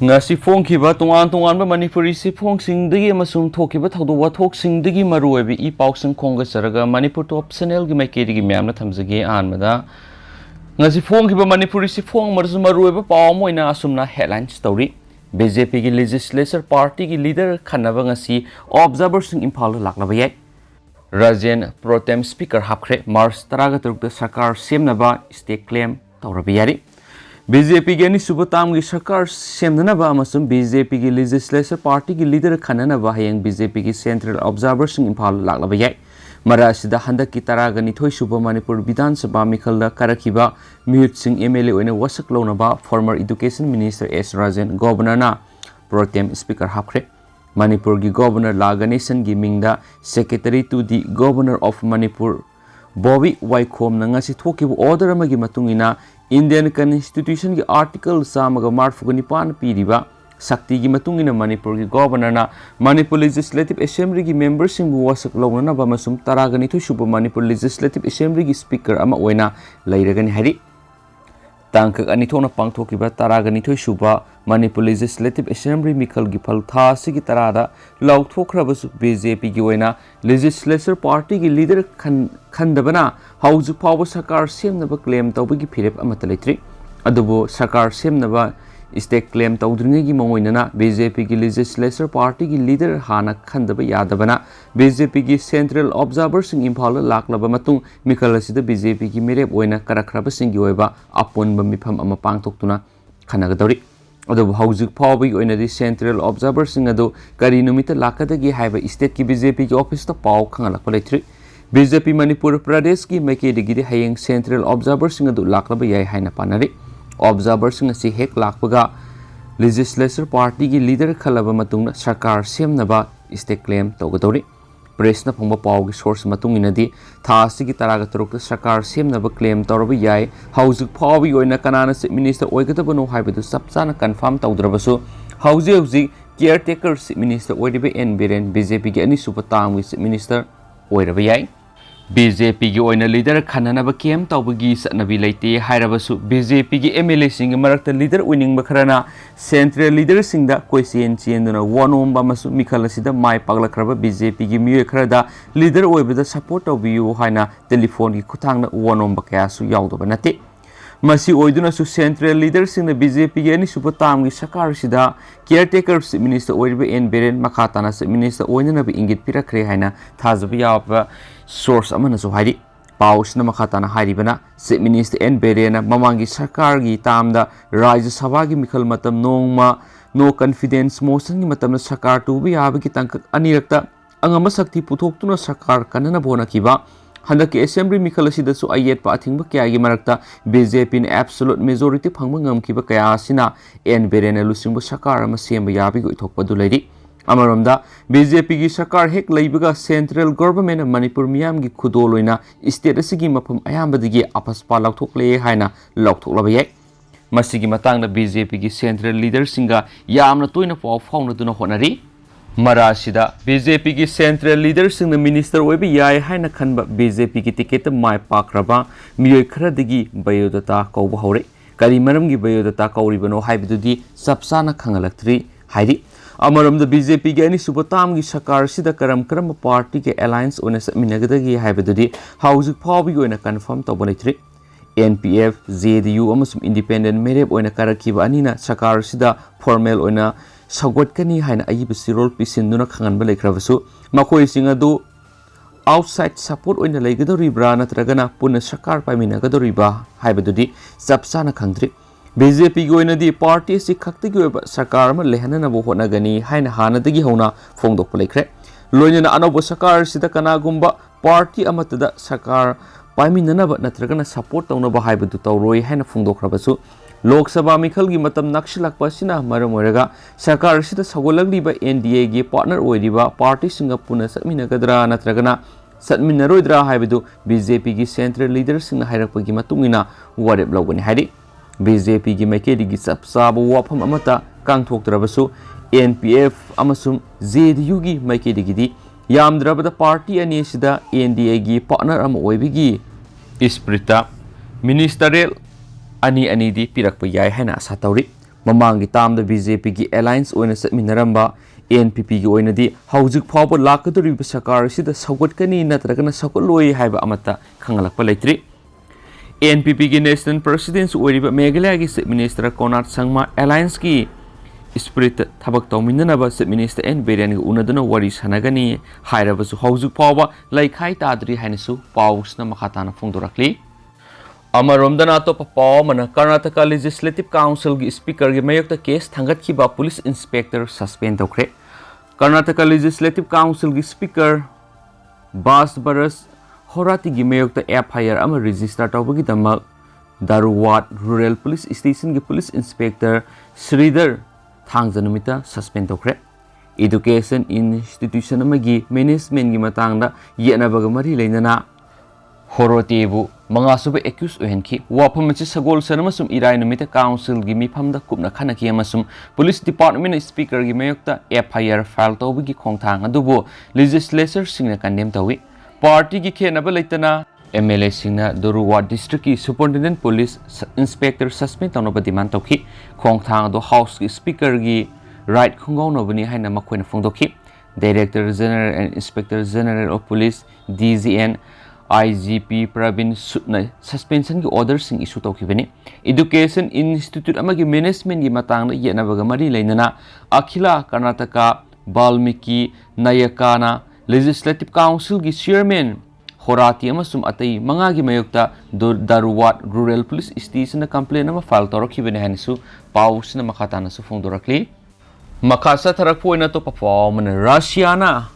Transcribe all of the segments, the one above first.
ngasi phongkhiba tongan Manipuri si phongsingdagi amasung thokhiba thawdo wathoksingdagi maruoibi I pausing khongga charaga Manipur top channel gi maikedi myamna thamjage anmada ngasi phongkhiba Manipuri si phong marzu maruoiba paw moina asumna headlines story BJP gi legislature party gi leader khanaba ngasi observers sing imphal laklaba yai Rajen Protem Speaker hapkhre Mars taraga turukta Sarkar semnaba stake claim tawrabi yari BJP की सुबताम की सरकार सेमनबा अमसुम BJP की legislature party की leader खननबा हयंग BJP की सेंट्रल ऑब्जर्वर सिंह इम्फाल लागलबा याय मरासिदा हंदक की तरागा निथोय सुब मणिपुर विधानसभा मिखलदा करखिबा म्यूट सिंह MLA ओइने वसक लौनबा former education minister S Rajan governor protem speaker हापख्रे मणिपुर की गवर्नर लागनेशन की मिंगदा secretary to the governor of Manipur Bobby Waikhom नंगासी थोकिबु ऑर्डर अमगी मतुंगिना इंडियन कॉन्स्टिट्यूशन की आर्टिकल सामग मार्फुग निपान पीरिबा शक्ति की मतुंगिना मणिपुर की गवर्नर मणिपुर लेजिस्लेटिव असेंबली की मेंबर सिंह वसक लौननबा मसुम तरागनि थुसुब मणिपुर लेजिस्लेटिव असेंबली की स्पीकर अमा ओइना लैरगनि हारि तांकक अनिथोना पांगथोकिबा तरागनि थुसुबा मणिपुर लेजिस्लेटिव असेंबली मिखल की फल था सिगी तरादा लौथोखरबसु BJP की ओइना लेजिस्लेचर पार्टी की लीडर खंदबना हौजु फाव सरकार सेमनबा क्लेम तौबगी फिरेप अमत लेत्रि अदुबो सरकार सेमनबा स्टेक क्लेम तौद्रिंगे की मंगोइनना BJP की लेजिस्लेचर पार्टी की लीडर हाना खंदबा यादबना BJP की सेंट्रल ऑब्जर्वर सिंह इम्फाल लाक्लबा मतुंग मिखल असिदा BJP की मेरेप ओइना करखरबा सिंह ओइबा अपुनबा मिफम अमा पांगथोक्तुना खनगदौरि अदुबो हौजिक फावबगी ओइनादि सेंट्रल ऑब्जर्वर सिंह अदु करी नुमित लाकदगी हाइबा स्टेट की BJP की ऑफिस ता पाव खंगलकपा लेत्रि BJP मणिपुर प्रदेश की मैकेदगी हयेंग सेंट्रल ऑब्जर्वर सिंह अदु लाक्लबा याय हाइना पानरि ऑब्जर्वर सिंह से हेक लाक्पगा लेजिस्लेचर पार्टी की लीडर खलबा मतुंग सरकार सेमनबा स्टेक क्लेम तौगदौरि प्रेस न फंगबा पाव की सोर्स मतुंग इनदी थासी की तरागा तरुक सरकार सेमनबा क्लेम तौरबा याय हौजिक फावबी ओइना कनाना चीफ मिनिस्टर ओइगदबनो हाइबदु सबचाना कंफर्म तौद्रबसु हौजिक केयरटेकर चीफ मिनिस्टर ओइरिबे N Biren BJP की अनिसुब तांग चीफ मिनिस्टर ओइरबा याय BJP की ओइना लीडर खननबा केम तौबगी सनबी लेते हाइरबसु BJP की MLA सिंग मरक्त लीडर उइनिंग बखरना सेंट्रल लीडर सिंगदा कोइसेन चेंदुना वनोमबा मसु मिखल सिदा माय पागलखरबा BJP की मिय खरदा लीडर ओइबदा सपोर्ट तौबियु हाइना टेलीफोन की खुथांगना वनोमबा कयासु यावदबा नते मसी ओइदुनासु सेंट्रल लीडर सिंग BJP की अनिसुब तामगी सरकार सिदा केयरटेकर चीफ मिनिस्टर ओइरिबे N Biren मखाताना चीफ मिनिस्टर ओइननबी इंगित पिरखरे हाइना थाजबा यावबा सोर्स अमनसु हाइरि पाउसना मखाताना हाइरिबना चीफ मिनिस्टर N Biren ममांगी सरकार की तामदा राज्य सभा की मिखल मतम नोंगमा नो कॉन्फिडेंस मोशन की मतम सरकार टुबी याबगी तंक अनिरक्ता अंगम शक्ति पुथोक्तुना सरकार कनना बोनकिबा हंदक असेंबली मिखल असिदसु अयेट पाथिंग कयागी मरक्ता BJP ने एब्सोल्यूट मेजॉरिटी फंग ngमकिबा कयासिना N Biren लुसिंग सरकार अमा सेम याबगी इथोकपदु लैरि अमरमदा BJP की सरकार हेक लैबगा सेंट्रल गवर्नमेंट मणिपुर मियाम की खुदोल ओइना स्टेट असिगी मफम अयामबदगी आपसपा लौथोकले हाइना लौथोकलबा याय मसिगी मतांगदा BJP की सेंट्रल लीडर सिंगा यामना तोइना पाव फाउनदुना होनरी मरासिदा BJP की सेंट्रल लीडर सिंग मिनिस्टर ओइबे याय हाइना खनबा BJP की टिकेट माय पाक्रबा मियोय खरदगी बायोडाटा कौबा हौरे करी मरमगी बायोडाटा कौरिबनो हाइबदुदी सबसाना खंगलक्त्री हाइरि अमरमदा BJP की अनिसुब तामगी सरकार सिदा करम पार्टी के अलायंस ओने समिनगदगी हाइबदुदी हौजिक फावबी ओने कंफर्म तौबा लेत्रि NPF JDU अमसुम इंडिपेंडेंट मेरेब ओने करखिबा अनिना सरकार सिदा फॉर्मल ओने सगोटकनी हाइना अयिब सिरोल पिसिन्दुना खंगनबा लेख्रबसु मखोय सिंग अदु आउटसाइड सपोर्ट ओइना लेगदोरिब्रा नत्रगना पुन सरकार पाइमिनगदोरिबा हाइबदुदी सबसाना खंद्रि BJP की ओइनादी पार्टी से खक्तगी ओइबा सरकार मा लेहननबो होनगनी हाइना हानदगी होना फोंदोकप लेख्रे लोइना अनौब सरकार सिदा कनागुम्बा पार्टी अमतदा सरकार पाइमिननबा नत्रगना सपोर्ट तौनबा हाइबदु तौरोय हाइना फोंदोखरबसु लोकसभा मिखल की मतम नक्सलकपा सिना मरम ओइरगा सरकार सिदा सगोलगलिबा NDA की पार्टनर ओइरिबा पार्टी सिंगा पुना समिनगदरा नत्रगना सत्मिनरोइद्रा हाइबदु BJP की सेंट्रल लीडर सिंगा हाइरकपगी मतुंगिना वारेप लौगनी हाइरि BJP की मैकेदी की सबसाब वाफम अमता कांगथोक्तरबसु NPF अमसुम JDU की मैकेदी यामद्रबदा पार्टी अनिसिदा NDA की पार्टनर अम ओइबिगी स्प्रिता मिनिस्टरियल ani दी पिरक्प याय हैना आशा तौरी Mamangi tamda BJP gi alliance oina satminaramba NPP gi oina di haujuk phawba lakaduri Sarkar sida saugatkani natragana saugaloi haiba amata khangalakpa leitri NPP gi national president oiriba Meghalaya gi chief minister Konat Sangma alliance gi spirit thabak tawminanaba chief minister N Berian gi unaduna wari sanagani hairabasu haujuk phawba laikhai tadri hainasu pausna makhatana phongdorakli Amaromdana to papa mana Karnataka Legislative Council gi speaker gi mayokta case thangat ki ba police inspector suspend tokre Karnataka Legislative Council gi speaker Bas Baras Horati gi mayokta FIR ama register tawbagi damak Daruwat Rural Police Station gi police inspector Sridhar Thangjanumita suspend tokre Education institution amagi management gi matangda yenabaga mari leinana Horotebu Mangasuba accused Uhenki, Wapamachi Sagol Sanamasum Iranumita Council Gimi Pamda Kupna Kanaki Amasum, Police Department Speaker Gimayokta, FIR file Tawigi Kongtang Adubo, Legislature Singna Kandem Tawi, Party Gikenabalitana, MLA Singna, Doruwa District Superintendent Police Inspector Suspend on Obadiman Toki, Kongtang do House Speaker Gi, Right Kongon Obani Hana Makwen Fondoki, Director General and Inspector General of Police, DZN. IGP Pravin Sutna suspension gi order sing issue tawkibani Education Institute amagi management gi matangna yenabaga mari leinana Akhila Karnataka Balmiki Nayakana Legislative Council gi chairman Horati amasum atai manga gi mayokta Daruwat Rural Police Station na complaint ama file torokibani hanisu pausna makhatana su phongdorakli makasa tharakpoina to performance Russiana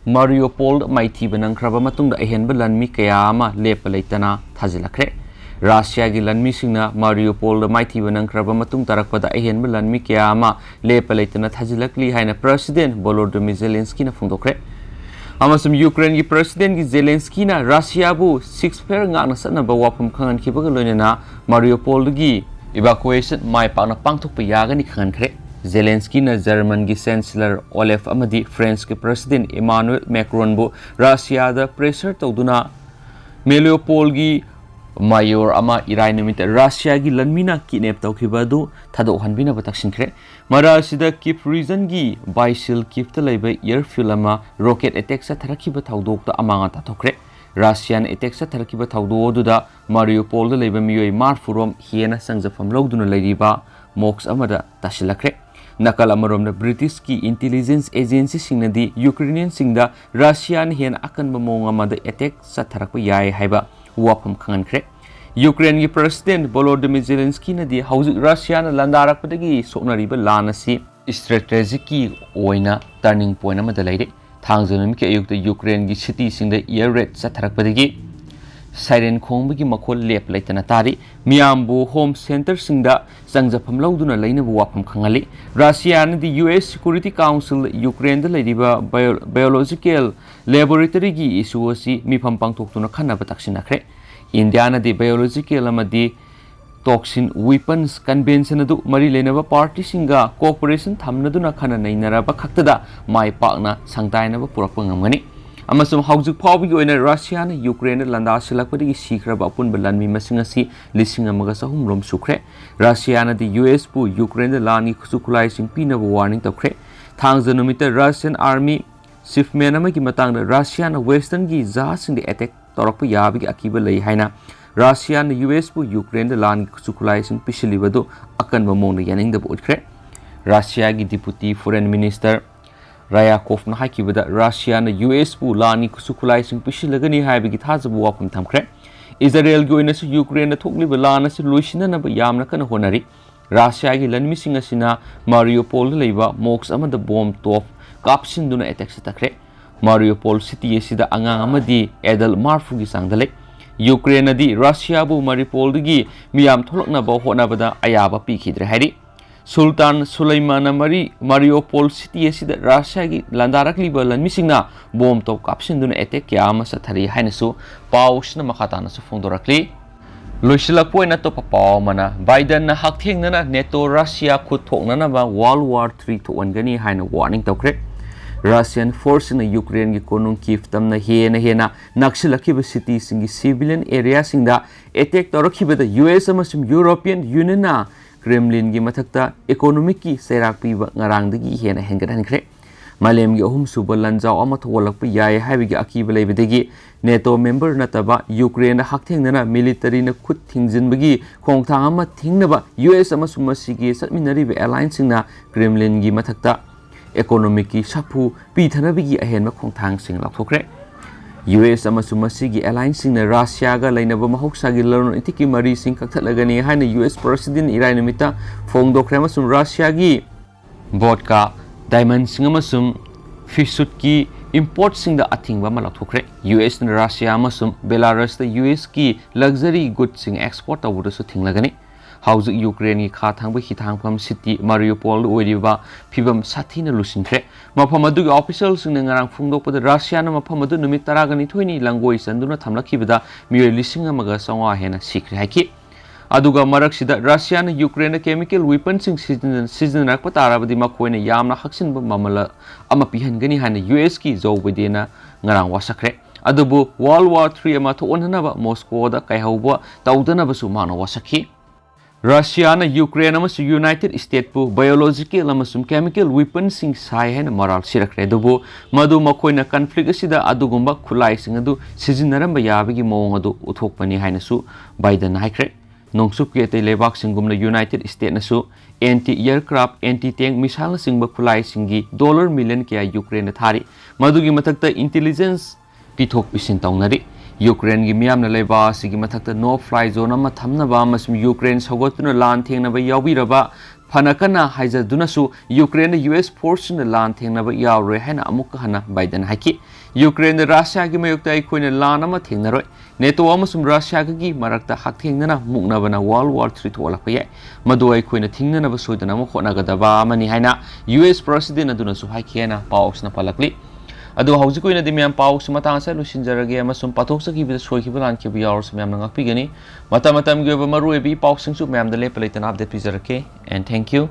Mariupol Maiti Banankraba Matunda Ehenba Lanmi Kayama Lepalaitana Tazilakre Russia gi Lanmi Singna Mariupol Maiti Banankraba Matung Tarakpada Ehenba Lanmi Kayama Lepalaitana Tazilakli Haina President Volodymyr Zelensky na Fundokre Amasum Ukraine gi President gi Zelensky na Russia bu 6 fair ngana sanaba wapum khangan kibaga loinana Mariupol gi evacuation mai pakna pangthok pa yagani khangan khre Zelensky na German gi Chancellor Olaf amadi France gi President Emmanuel Macron bu Russia da pressure tawduna Mariupol gi mayor ama irainamita Russia gi lanmina kidnap tawkhiba du thado hanbina bataksinkhre marasida Kyiv region gi Baisil Kyiv ta leiba airfield ama rocket attack sa tharakhiba thawdok ta amanga ta thokre Russian attack sa tharakhiba thawdo duda Mariupol da leiba miyoi marfurom hiena sangjafam logduna leiriba mox amada tasilakre Nakal amarom British ki intelligence agency singnadi Ukrainian singda Russian hen akan mamong amada attack sa tharakpa yai haiba wapam khangankre Ukraine gi President Volodymyr Zelensky nadi hauzik Russia na landarakpadagi soknariba lanasi strategic ki oina turning point amada leire thangjanum ki ayukta Ukraine gi city singda air raid sa tharakpadagi Siren Kongbagi Makol Lep Laitana Tari, Miyambu Home Center Singda, Sangjapam Lauduna Lane Wapam Kangali, Russia and the US Security Council, Ukraine the Ladiba Biological Laboratory Gi Isuasi, Mipampang Tokuna Kana Bataksinakre, Indiana the Biological Amadi Toxin Weapons Convention adu Marilenava Party Singa Cooperation Tamnaduna Kana Nainaraba Kaktada, my partner Sangtainava Purapangamani. Amasum haujuk phawbi oina Russia na Ukraine landa silakpadi sikraba apun balanmi masingasi lising amaga sahum rom sukre Russia na the US pu Ukraine lani khusukulai sing pina warning tokre thangjanumita Russian army chief man amagi matangda Russia na western gi jahasing de attack torokpa yabi akiba lei haina Russia na US pu Ukraine lani khusukulai sing pisilibadu akan mamong yaning da bodkre Russia gi deputy foreign minister Ryakov na hakibada Russia na US pu lani kusukulai sing pisilagani haibigi thajabu wapam thamkre Israel gi oina su Ukraine na thokliba lana si loisina na yamna kana honari Russia gi lanmi sing asina Mariupol leiba mox amada bomb top kapsinduna attack sitakre Mariupol city asida angang amadi edal marfu gi sangdale Ukraine di Russia bu Mariupol gi miyam tholokna ba hona bada ayaba pikhidre hairi Sultan Sulaiman Mariupol city asida Russia gi landarakli balan misingna bomb top kapsinduna attack yama sathari hainasu pausna makhatana su phongdorakli loisilak poina to papa mana Biden na hakthengna na NATO Russia khuthokna na ba World War 3 thongani haina warning tawkre Russian force na Ukraine gi konung Kyiv tamna hena naksilakhiba city singi civilian area singda attack torakhiba da US amasum European Union na Kremlin gi mathakta economic ki serak pi ngarangdagi hena hengadhankhre Malem gi ahum suba lanjau ama thawalakpa yai haibigi akiba leibedagi NATO member nataba Ukraine hakthengna military na khut thingjinbagi khongthang ama thingnaba US ama sumasigi satminari alliance singna Kremlin gi mathakta economic ki sapu pi thanabigi ahenma khongthang sing lakhokre US ama sumasigi alliance singna Russia ga lainaba mahoksagi laron itiki mari sing kakathlagani haina US president Iranimita phongdokre ama sum Russia gi vodka diamond sing ama sum fish suit ki import sing da athing ba malak thokre US na Russia ama sum Belarus da US ki luxury goods sing export awuda su thinglagani hauzik Ukraine ki kha thangba hi thangpham city Mariupol oiriba phibam sathina lusinkhre mafam adu gi official sing na ngarang phungdok da Russia na mafam adu numit 12 thoini langoi sanduna thamlakhibada miyoi lising amaga sangwa hena sikre haiki aduga marak sida Russia na Ukraine chemical weapons sing season rakpa tarabadi makoina yamna haksin ba mamala ama pihangani hana US ki zowbedena ngarang wasakre adubu World War 3 ama thonhana ba Moscow da kaihauba tawdana ba su mana wasakhi Russia na Ukraine ama su United States pu biological ama sum chemical weapons sing sai hena moral sirakre adubu madu makoina conflict asida adugumba khulai sing adu seasonaramba yabagi mawong adu uthokpani haina su Biden haikre Nongsuk ke Leibag singgumna United States nasu anti-aircraft, anti-tank missile singba khulai singi $1 million kaya Ukraine na thari madugi mathakta intelligence pithok pisin tawnari Ukraine gi miyam na leiba sigi mathakta no fly zone ama thamna ba masum Ukraine sagotuna lan thengna ba yawbiraba phanakana haijaduna su Ukraine US force na lan thengna ba yawre haina amuk hana Biden haki Ukraine Russia gi mayokta aikoina lan ama thengnaroi NATO amasum Russia gi marakta hakthengna mukna bana World War 3 tholakpa yai madu aikoina thingna ba soidana ma khona gadaba mani haina US president aduna su haikena paus na palakli adu hauji koina de miam paus matang sa lusinjarage amasum pathok saki bi soikiba lan ki bi yawr samyam nangak pigani matam gi ba maru e bi paus sing su miam de le palaitana update pijarake and thank you